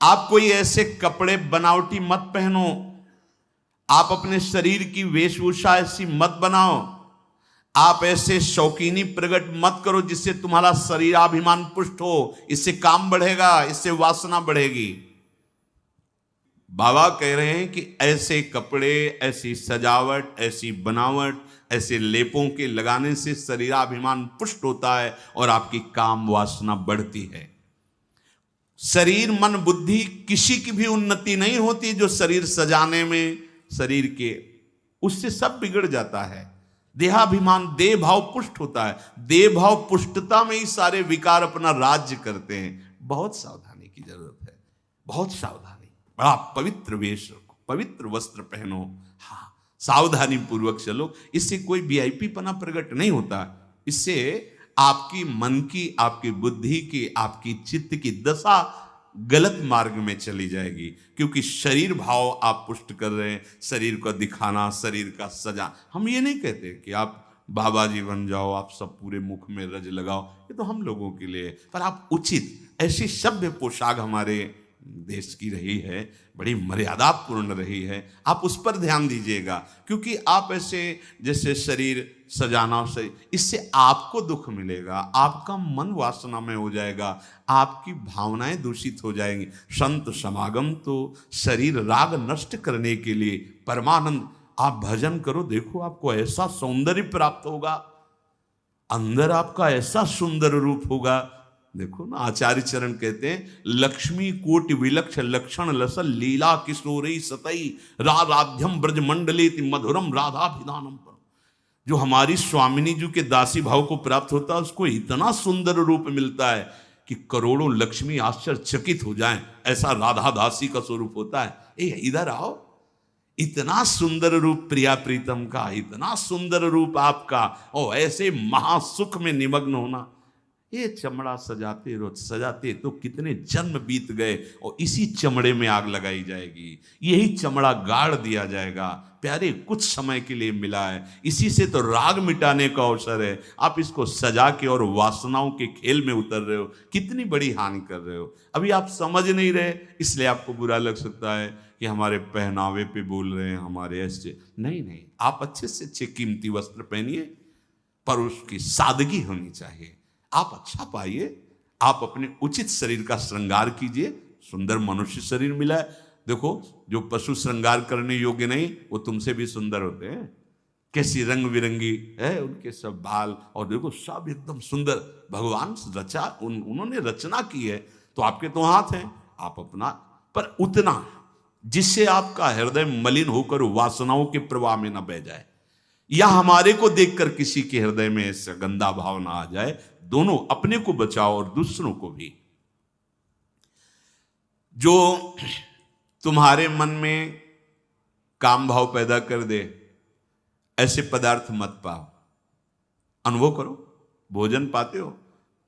आप कोई ऐसे कपड़े बनावटी मत पहनो, आप अपने शरीर की वेशभूषा ऐसी मत बनाओ, आप ऐसे शौकीनी प्रकट मत करो जिससे तुम्हारा शरीराभिमान पुष्ट हो। इससे काम बढ़ेगा, इससे वासना बढ़ेगी। बाबा कह रहे हैं कि ऐसे कपड़े, ऐसी सजावट, ऐसी बनावट, ऐसे लेपों के लगाने से शरीराभिमान पुष्ट होता है और आपकी काम वासना बढ़ती है। शरीर मन बुद्धि किसी की भी उन्नति नहीं होती जो शरीर सजाने में, शरीर के, उससे सब बिगड़ जाता है। देहाभिमान, देह भाव पुष्ट होता है। देह भाव पुष्टता में ही सारे विकार अपना राज्य करते हैं। बहुत सावधानी की जरूरत है, बहुत सावधानी। बड़ा पवित्र वेश रखो, पवित्र वस्त्र पहनो, हाँ, सावधानी पूर्वक चलो। इससे कोई वीआईपी पना प्रकट नहीं होता। इससे आपकी मन की, आपकी बुद्धि की, आपकी चित्त की दशा गलत मार्ग में चली जाएगी, क्योंकि शरीर भाव आप पुष्ट कर रहे हैं। शरीर को दिखाना, शरीर का सजा। हम ये नहीं कहते कि आप बाबा जी बन जाओ, आप सब पूरे मुख में रज लगाओ, ये तो हम लोगों के लिए। पर आप उचित ऐसी सभ्य पोशाक हमारे देश की रही है, बड़ी मर्यादापूर्ण रही है, आप उस पर ध्यान दीजिएगा। क्योंकि आप ऐसे जैसे शरीर सजाना से, इससे आपको दुख मिलेगा, आपका मन वासना में हो जाएगा, आपकी भावनाएं दूषित हो जाएंगी। संत समागम तो शरीर राग नष्ट करने के लिए, परमानंद। आप भजन करो, देखो आपको ऐसा सौंदर्य प्राप्त होगा, अंदर आपका ऐसा सुंदर रूप होगा। देखो ना, आचार्य चरण कहते हैं, लक्ष्मी कोटि विलक्ष लक्षण लसल लीला किशोरी सतई राधाध्यम ब्रज मंडले मधुरम राधाभिधानम। जो हमारी स्वामिनी जी के दासी भाव को प्राप्त होता है, उसको इतना सुंदर रूप मिलता है कि करोड़ों लक्ष्मी आश्चर्यचकित हो जाएं। ऐसा राधा दासी का स्वरूप होता है। ए इधर आओ, इतना सुंदर रूप प्रिया प्रीतम का, इतना सुंदर रूप आपका, और ऐसे महासुख में निमग्न होना। ये चमड़ा सजाते रोज सजाते तो कितने जन्म बीत गए, और इसी चमड़े में आग लगाई जाएगी, यही चमड़ा गाड़ दिया जाएगा। प्यारे, कुछ समय के लिए मिला है, इसी से तो राग मिटाने का अवसर है। आप इसको सजा के और वासनाओं के खेल में उतर रहे हो, कितनी बड़ी हानि कर रहे हो। अभी आप समझ नहीं रहे, इसलिए आपको बुरा लग सकता है कि हमारे पहनावे पे बोल रहे हैं, हमारे ऐसे। नहीं नहीं, आप अच्छे से अच्छे कीमती वस्त्र पहनिए, पर उसकी सादगी होनी चाहिए। आप अच्छा पाइए, आप अपने उचित शरीर का श्रृंगार कीजिए। सुंदर मनुष्य शरीर मिला है। देखो, जो पशु श्रृंगार करने योग्य नहीं, वो तुमसे भी सुंदर होते हैं। कैसी रंग बिरंगी है उनके सब बाल, और देखो सब एकदम सुंदर। भगवान रचा, उन्होंने रचना की है, तो आपके तो हाथ हैं, आप अपना, पर उतना जिससे आपका हृदय मलिन होकर वासनाओं के प्रवाह में न बह जाए, या हमारे को देखकर किसी के हृदय में ऐसा गंदा भाव ना आ जाए। दोनों, अपने को बचाओ और दूसरों को भी। जो तुम्हारे मन में काम भाव पैदा कर दे, ऐसे पदार्थ मत पाओ। अनुभव करो, भोजन पाते हो,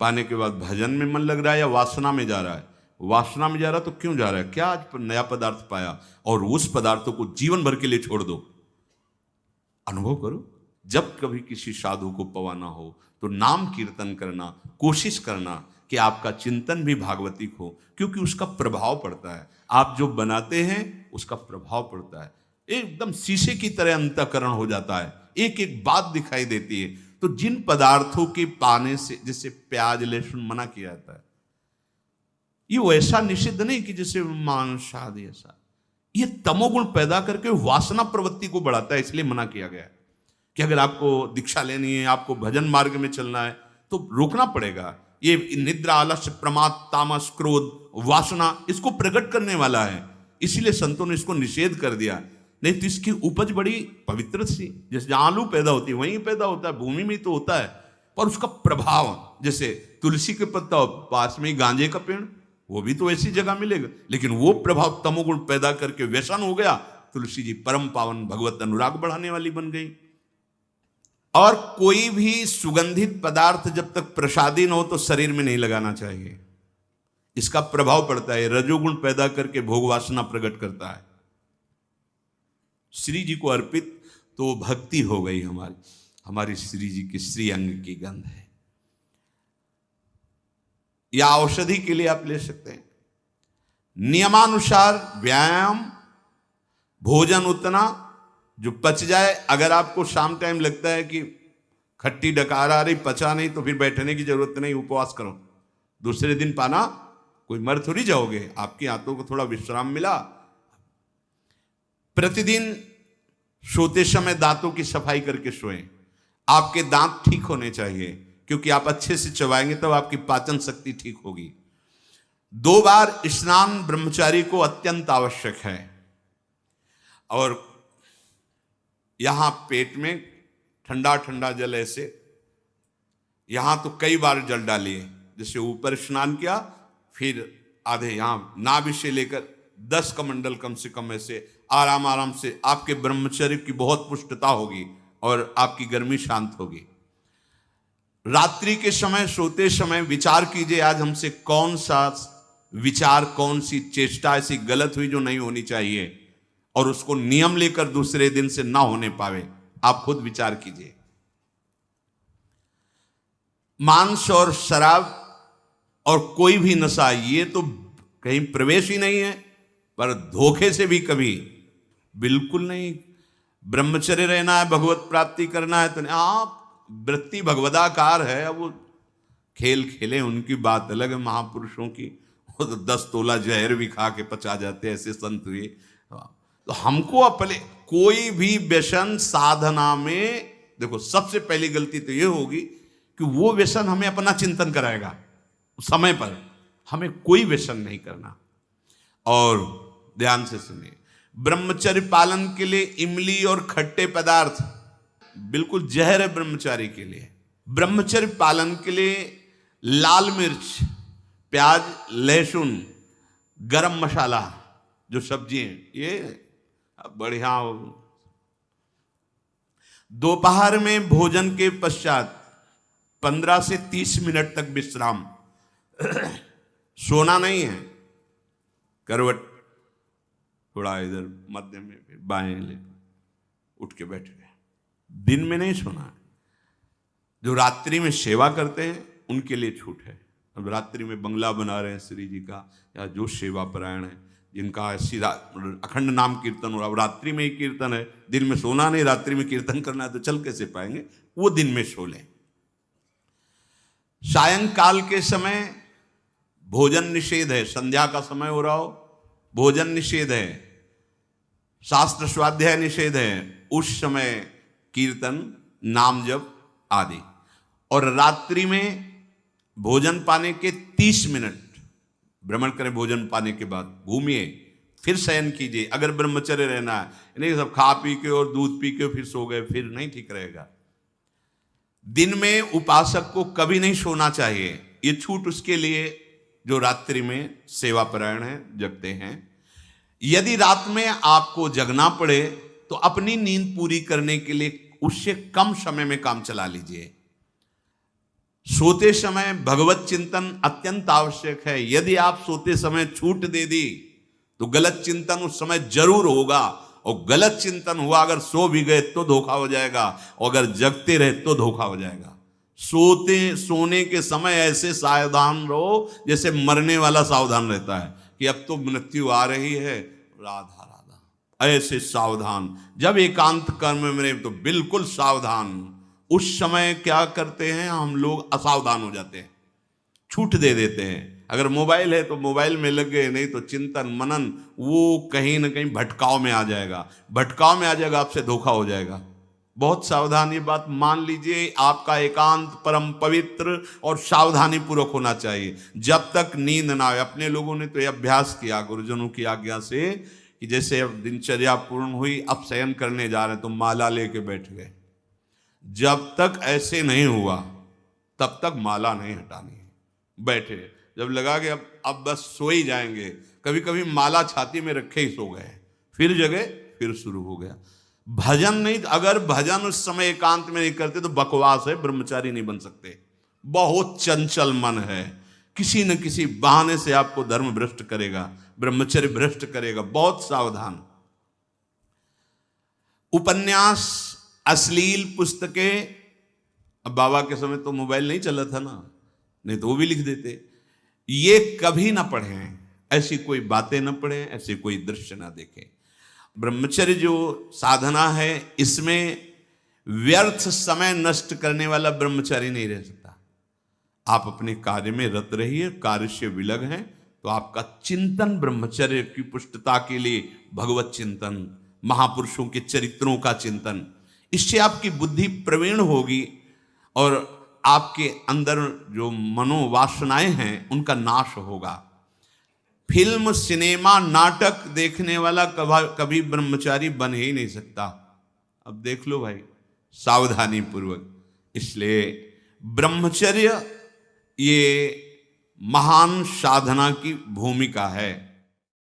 पाने के बाद भजन में मन लग रहा है या वासना में जा रहा है? वासना में जा रहा तो क्यों जा रहा है? क्या आज नया पदार्थ पाया, और उस पदार्थों को जीवन भर के लिए छोड़ दो। अनुभव करो। जब कभी किसी साधु को पवाना हो तो नाम कीर्तन करना, कोशिश करना कि आपका चिंतन भी भागवतिक हो, क्योंकि उसका प्रभाव पड़ता है। आप जो बनाते हैं उसका प्रभाव पड़ता है। एकदम शीशे की तरह अंतःकरण हो जाता है, एक एक बात दिखाई देती है। तो जिन पदार्थों के पाने से, जैसे प्याज लहसुन मना किया जाता है, ये वैसा निषिद्ध नहीं कि जैसे मांस आदि ऐसा। ये तमोगुण पैदा करके वासना प्रवृत्ति को बढ़ाता है, इसलिए मना किया गया है कि अगर आपको दीक्षा लेनी है, आपको भजन मार्ग में चलना है, तो रोकना पड़ेगा। ये निद्रा, आलस्य, प्रमाद, तामस, क्रोध, वासना, इसको प्रकट करने वाला है, इसीलिए संतों ने इसको निषेध कर दिया। नहीं तो इसकी उपज बड़ी पवित्र सी, जैसे जहां आलू पैदा होती है वहीं पैदा होता है, भूमि में तो होता है, पर उसका प्रभाव, जैसे तुलसी के पत्ता पास में ही गांजे का पेड़, वो भी तो ऐसी जगह मिलेगा, लेकिन वो प्रभाव तमोगुण पैदा करके व्यसन हो गया। तुलसी जी परम पावन भगवत अनुराग बढ़ाने वाली बन गई। और कोई भी सुगंधित पदार्थ जब तक प्रसादी न हो तो शरीर में नहीं लगाना चाहिए, इसका प्रभाव पड़ता है, रजोगुण पैदा करके भोग वासना प्रकट करता है। श्री जी को अर्पित तो भक्ति हो गई हमारी, हमारी श्री जी की श्री अंग की गंध है। या औषधि के लिए आप ले सकते हैं, नियमानुसार व्यायाम, भोजन उतना जो पच जाए। अगर आपको शाम टाइम लगता है कि खट्टी डकार आ रही, पचा नहीं, तो फिर बैठने की जरूरत नहीं, उपवास करो। दूसरे दिन पाना, कोई मर थोड़ी जाओगे, आपकी आंतों को थोड़ा विश्राम मिला। प्रतिदिन सोते समय दांतों की सफाई करके सोएं। आपके दांत ठीक होने चाहिए, क्योंकि आप अच्छे से चबाएंगे तब आपकी पाचन शक्ति ठीक होगी। 2 बार स्नान ब्रह्मचारी को अत्यंत आवश्यक है। और यहां पेट में ठंडा ठंडा जल ऐसे, यहां तो कई बार जल डालिए। जैसे ऊपर स्नान किया, फिर आधे यहां नाभि से लेकर 10 कमंडल कम से कम ऐसे आराम आराम से, आपके ब्रह्मचर्य की बहुत पुष्टता होगी और आपकी गर्मी शांत होगी। रात्रि के समय, सोते समय विचार कीजिए, आज हमसे कौन सा विचार, कौन सी चेष्टा ऐसी गलत हुई जो नहीं होनी चाहिए, और उसको नियम लेकर दूसरे दिन से ना होने पावे। आप खुद विचार कीजिए। मांस और शराब और कोई भी नशा, ये तो कहीं प्रवेश ही नहीं है। पर धोखे से भी कभी बिल्कुल नहीं। ब्रह्मचर्य रहना है, भगवत प्राप्ति करना है, तो आप वृत्ति भगवदाकार है। अब वो खेल खेले, उनकी बात अलग है। महापुरुषों की वो तो 10 तोला जहर भी खा के पचा जाते, ऐसे संत हुए। तो हमको अपने कोई भी व्यसन साधना में, देखो सबसे पहली गलती तो ये होगी कि वो व्यसन हमें अपना चिंतन कराएगा। समय पर हमें कोई व्यसन नहीं करना। और ध्यान से सुनिए, ब्रह्मचर्य पालन के लिए इमली और खट्टे पदार्थ बिल्कुल जहर है ब्रह्मचारी के लिए। ब्रह्मचर्य पालन के लिए लाल मिर्च, प्याज, लहसुन, गरम मसाला, जो सब्जी हैं, ये बढ़िया। दोपहर में भोजन के पश्चात 15 से 30 मिनट तक विश्राम। सोना नहीं है, करवट थोड़ा इधर मध्य में, फिर बाएं ले, उठ के बैठ गए। दिन में नहीं सोना है। जो रात्रि में सेवा करते हैं उनके लिए छूट है। अब रात्रि में बंगला बना रहे हैं श्री जी का, या जो सेवा परायण है, जिनका सीधा अखंड नाम कीर्तन हो रहा है, रात्रि में ही कीर्तन है, दिन में सोना नहीं, रात्रि में कीर्तन करना है, तो चल कैसे पाएंगे? वो दिन में सो लें। सायंकाल के समय भोजन निषेध है। संध्या का समय हो रहा हो, भोजन निषेध है, शास्त्र स्वाध्याय निषेध है। उस समय कीर्तन, नाम जप आदि। और रात्रि में भोजन पाने के 30 मिनट भ्रमण करें। भोजन पाने के बाद घूमिए, फिर शयन कीजिए। अगर ब्रह्मचर्य रहना है, नहीं सब खा पी के और दूध पी के फिर सो गए, फिर नहीं ठीक रहेगा। दिन में उपासक को कभी नहीं सोना चाहिए। ये छूट उसके लिए जो रात्रि में सेवा परायण है, जगते हैं। यदि रात में आपको जगना पड़े तो अपनी नींद पूरी करने के लिए उससे कम समय में काम चला लीजिए। सोते समय भगवत चिंतन अत्यंत आवश्यक है। यदि आप सोते समय छूट दे दी तो गलत चिंतन उस समय जरूर होगा, और गलत चिंतन हुआ, अगर सो भी गए तो धोखा हो जाएगा, और अगर जगते रहे तो धोखा हो जाएगा। सोने के समय ऐसे सावधान रहो जैसे मरने वाला सावधान रहता है कि अब तो मृत्यु आ रही है, राधा राधा, ऐसे सावधान। जब एकांत कर्म में तो बिल्कुल सावधान। उस समय क्या करते हैं हम लोग? असावधान हो जाते हैं, छूट दे देते हैं। अगर मोबाइल है तो मोबाइल में लग गए, नहीं तो चिंतन मनन वो कहीं ना कहीं भटकाव में आ जाएगा। भटकाव में आ जाएगा, आपसे धोखा हो जाएगा। बहुत सावधान, ये बात मान लीजिए। आपका एकांत परम पवित्र और सावधानी पूर्वक होना चाहिए जब तक नींद ना आए। अपने लोगों ने तो ये अभ्यास किया गुरुजनों की आज्ञा से कि जैसे अब दिनचर्या पूर्ण हुई, अब शयन करने जा रहे हैं, तो माला लेके बैठ गए। जब तक ऐसे नहीं हुआ तब तक माला नहीं हटानी है। बैठे, जब लगा कि अब बस सो ही जाएंगे, कभी कभी माला छाती में रखे ही सो गए, फिर जगह, फिर शुरू हो गया। भजन नहीं, अगर भजन उस समय एकांत में नहीं करते तो बकवास है, ब्रह्मचारी नहीं बन सकते। बहुत चंचल मन है, किसी न किसी बहाने से आपको धर्म भ्रष्ट करेगा, ब्रह्मचर्य भ्रष्ट करेगा। बहुत सावधान। उपन्यास, अश्लील पुस्तकें, अब बाबा के समय तो मोबाइल नहीं चला था ना, नहीं तो वो भी लिख देते। ये कभी ना पढ़ें, ऐसी कोई बातें न पढ़ें, ऐसे कोई दृश्य न देखें। ब्रह्मचर्य जो साधना है, इसमें व्यर्थ समय नष्ट करने वाला ब्रह्मचारी नहीं रह सकता। आप अपने कार्य में रत रहिए, कार्य से विलग हैं तो आपका चिंतन ब्रह्मचर्य की पुष्टता के लिए, भगवत चिंतन, महापुरुषों के चरित्रों का चिंतन, इससे आपकी बुद्धि प्रवीण होगी और आपके अंदर जो मनोवासनाएं हैं उनका नाश होगा। फिल्म, सिनेमा, नाटक देखने वाला कभी ब्रह्मचारी बन ही नहीं सकता। अब देख लो भाई, सावधानी पूर्वक। इसलिए ब्रह्मचर्य ये महान साधना की भूमिका है।